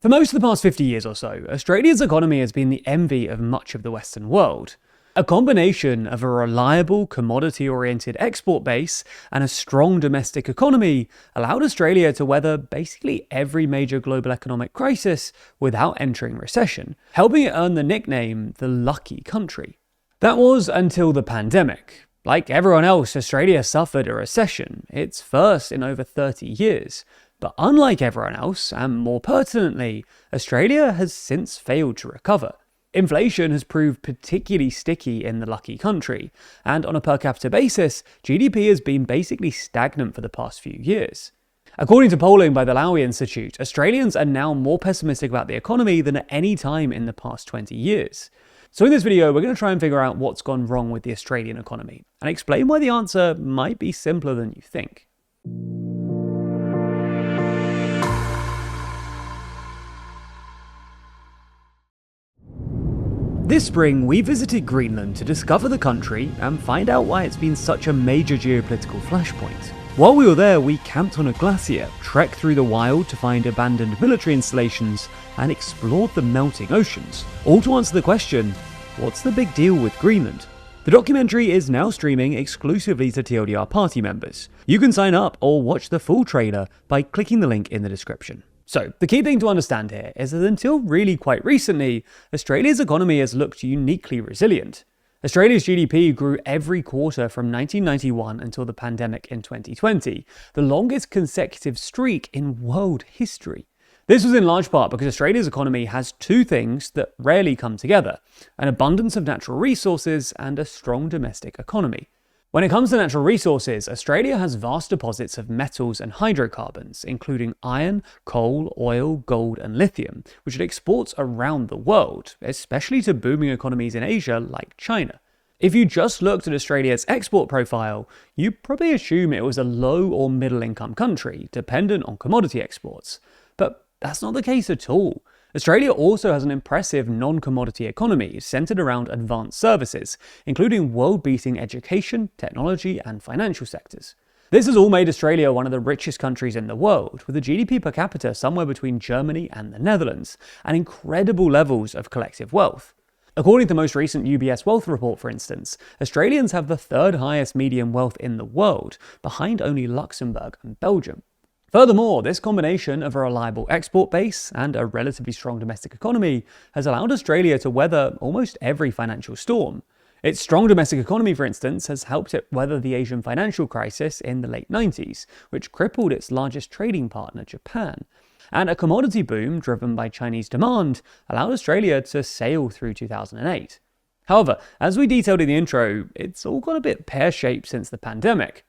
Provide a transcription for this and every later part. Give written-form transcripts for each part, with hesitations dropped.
For most of the past 50 years or so, Australia's economy has been the envy of much of the Western world. A combination of a reliable, commodity-oriented export base and a strong domestic economy allowed Australia to weather basically every major global economic crisis without entering recession, helping it earn the nickname the lucky country. That was until the pandemic. Like everyone else, Australia suffered a recession, its first in over 30 years. But unlike everyone else, and more pertinently, Australia has since failed to recover. Inflation has proved particularly sticky in the lucky country, and on a per capita basis, GDP has been basically stagnant for the past few years. According to polling by the Lowy Institute, Australians are now more pessimistic about the economy than at any time in the past 20 years. So in this video, we're going to try and figure out what's gone wrong with the Australian economy, and explain why the answer might be simpler than you think. This spring, we visited Greenland to discover the country and find out why it's been such a major geopolitical flashpoint. While we were there, we camped on a glacier, trekked through the wild to find abandoned military installations, and explored the melting oceans. All to answer the question, what's the big deal with Greenland? The documentary is now streaming exclusively to TLDR party members. You can sign up or watch the full trailer by clicking the link in the description. So, the key thing to understand here is that until really quite recently, Australia's economy has looked uniquely resilient. Australia's GDP grew every quarter from 1991 until the pandemic in 2020, the longest consecutive streak in world history. This was in large part because Australia's economy has two things that rarely come together: an abundance of natural resources and a strong domestic economy. When it comes to natural resources, Australia has vast deposits of metals and hydrocarbons, including iron, coal, oil, gold, and lithium, which it exports around the world, especially to booming economies in Asia like China. If you just looked at Australia's export profile, you'd probably assume it was a low or middle income country, dependent on commodity exports. But that's not the case at all. Australia also has an impressive non-commodity economy centered around advanced services, including world-beating education, technology, and financial sectors. This has all made Australia one of the richest countries in the world, with a GDP per capita somewhere between Germany and the Netherlands, and incredible levels of collective wealth. According to the most recent UBS Wealth Report, for instance, Australians have the third highest median wealth in the world, behind only Luxembourg and Belgium. Furthermore, this combination of a reliable export base and a relatively strong domestic economy has allowed Australia to weather almost every financial storm. Its strong domestic economy, for instance, has helped it weather the Asian financial crisis in the late 90s, which crippled its largest trading partner, Japan. And a commodity boom driven by Chinese demand allowed Australia to sail through 2008. However, as we detailed in the intro, it's all gone a bit pear-shaped since the pandemic.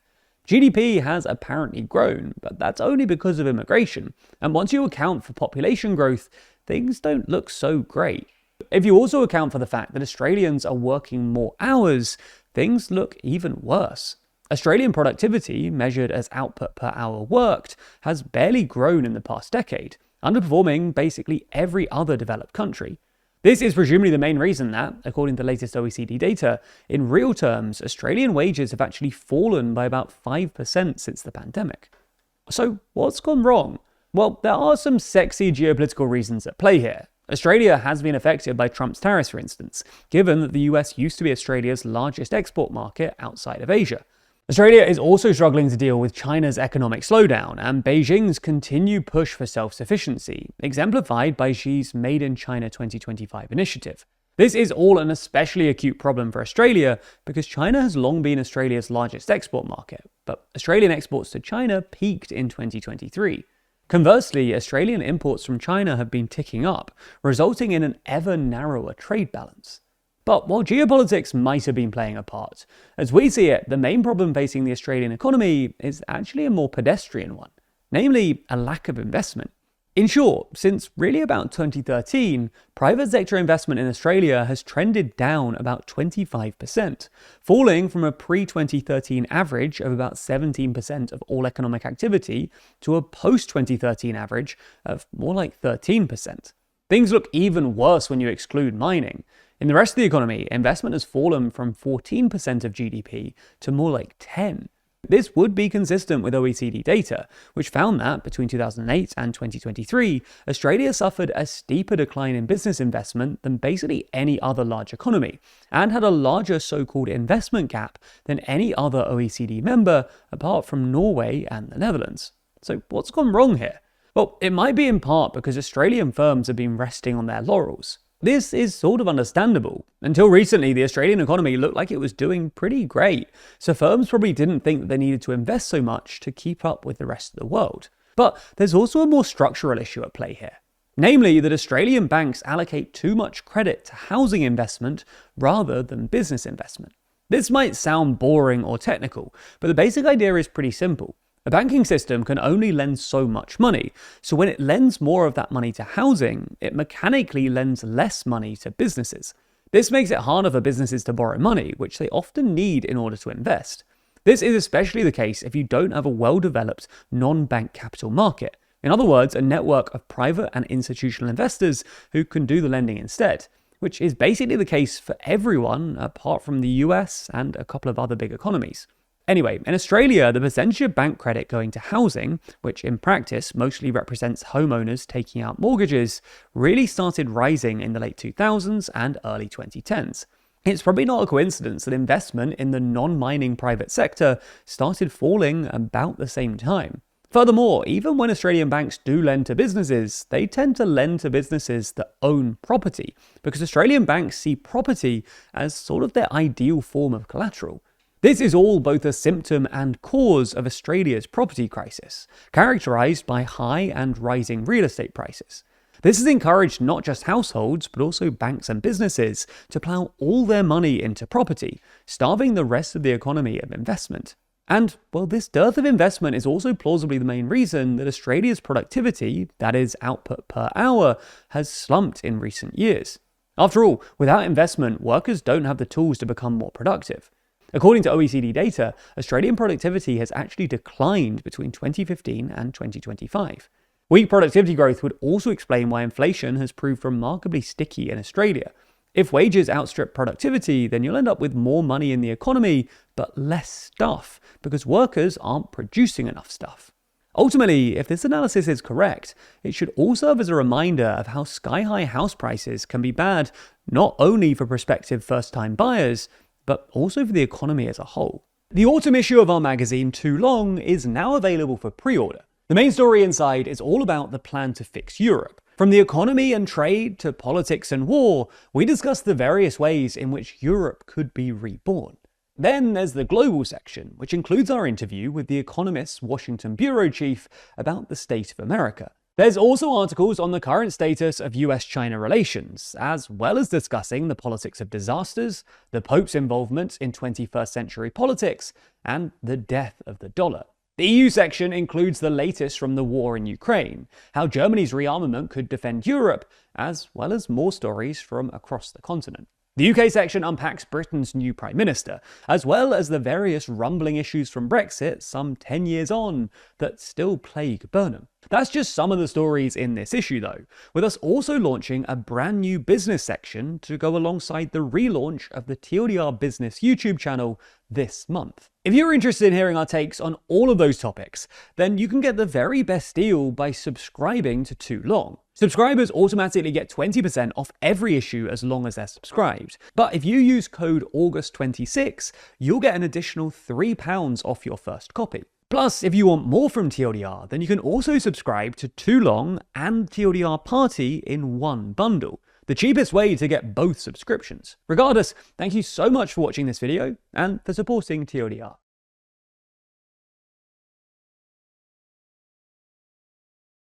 GDP has apparently grown, but that's only because of immigration, and once you account for population growth, things don't look so great. If you also account for the fact that Australians are working more hours, things look even worse. Australian productivity, measured as output per hour worked, has barely grown in the past decade, underperforming basically every other developed country. This is presumably the main reason that, according to the latest OECD data, in real terms, Australian wages have actually fallen by about 5% since the pandemic. So what's gone wrong? Well, there are some sexy geopolitical reasons at play here. Australia has been affected by Trump's tariffs, for instance, given that the US used to be Australia's largest export market outside of Asia. Australia is also struggling to deal with China's economic slowdown and Beijing's continued push for self-sufficiency, exemplified by Xi's Made in China 2025 initiative. This is all an especially acute problem for Australia because China has long been Australia's largest export market, but Australian exports to China peaked in 2023. Conversely, Australian imports from China have been ticking up, resulting in an ever narrower trade balance. But while geopolitics might have been playing a part, as we see it, the main problem facing the Australian economy is actually a more pedestrian one, namely a lack of investment. In short, since really about 2013, private sector investment in Australia has trended down about 25%, falling from a pre-2013 average of about 17% of all economic activity to a post-2013 average of more like 13%. Things look even worse when you exclude mining. In the rest of the economy, investment has fallen from 14% of GDP to more like 10%. This would be consistent with OECD data, which found that between 2008 and 2023, Australia suffered a steeper decline in business investment than basically any other large economy, and had a larger so-called investment gap than any other OECD member apart from Norway and the Netherlands. So what's gone wrong here? Well, it might be in part because Australian firms have been resting on their laurels. This is sort of understandable. Until recently, the Australian economy looked like it was doing pretty great, so firms probably didn't think that they needed to invest so much to keep up with the rest of the world. But there's also a more structural issue at play here. Namely, that Australian banks allocate too much credit to housing investment rather than business investment. This might sound boring or technical, but the basic idea is pretty simple. A banking system can only lend so much money, so when it lends more of that money to housing, it mechanically lends less money to businesses. This makes it harder for businesses to borrow money, which they often need in order to invest. This is especially the case if you don't have a well-developed non-bank capital market. In other words, a network of private and institutional investors who can do the lending instead, which is basically the case for everyone apart from the US and a couple of other big economies. Anyway, in Australia, the percentage of bank credit going to housing, which in practice mostly represents homeowners taking out mortgages, really started rising in the late 2000s and early 2010s. It's probably not a coincidence that investment in the non-mining private sector started falling about the same time. Furthermore, even when Australian banks do lend to businesses, they tend to lend to businesses that own property, because Australian banks see property as sort of their ideal form of collateral. This is all both a symptom and cause of Australia's property crisis, characterised by high and rising real estate prices. This has encouraged not just households, but also banks and businesses to plough all their money into property, starving the rest of the economy of investment. And, well, this dearth of investment is also plausibly the main reason that Australia's productivity, that is, output per hour, has slumped in recent years. After all, without investment, workers don't have the tools to become more productive. According to OECD data, Australian productivity has actually declined between 2015 and 2025. Weak productivity growth would also explain why inflation has proved remarkably sticky in Australia. If wages outstrip productivity, then you'll end up with more money in the economy, but less stuff, because workers aren't producing enough stuff. Ultimately, if this analysis is correct, it should all serve as a reminder of how sky-high house prices can be bad not only for prospective first-time buyers, but also for the economy as a whole. The autumn issue of our magazine, Too Long, is now available for pre-order. The main story inside is all about the plan to fix Europe. From the economy and trade to politics and war, we discuss the various ways in which Europe could be reborn. Then there's the global section, which includes our interview with The Economist's Washington bureau chief about the state of America. There's also articles on the current status of US-China relations, as well as discussing the politics of disasters, the Pope's involvement in 21st century politics, and the death of the dollar. The EU section includes the latest from the war in Ukraine, how Germany's rearmament could defend Europe, as well as more stories from across the continent. The UK section unpacks Britain's new Prime Minister, as well as the various rumbling issues from Brexit some 10 years on that still plague Burnham. That's just some of the stories in this issue though, with us also launching a brand new business section to go alongside the relaunch of the TLDR Business YouTube channel this month. If you're interested in hearing our takes on all of those topics, then you can get the very best deal by subscribing to Too Long. Subscribers automatically get 20% off every issue as long as they're subscribed. But if you use code AUGUST26, you'll get an additional £3 off your first copy. Plus, if you want more from TLDR, then you can also subscribe to Too Long and TLDR Party in one bundle. The cheapest way to get both subscriptions. Regardless, thank you so much for watching this video and for supporting TLDR.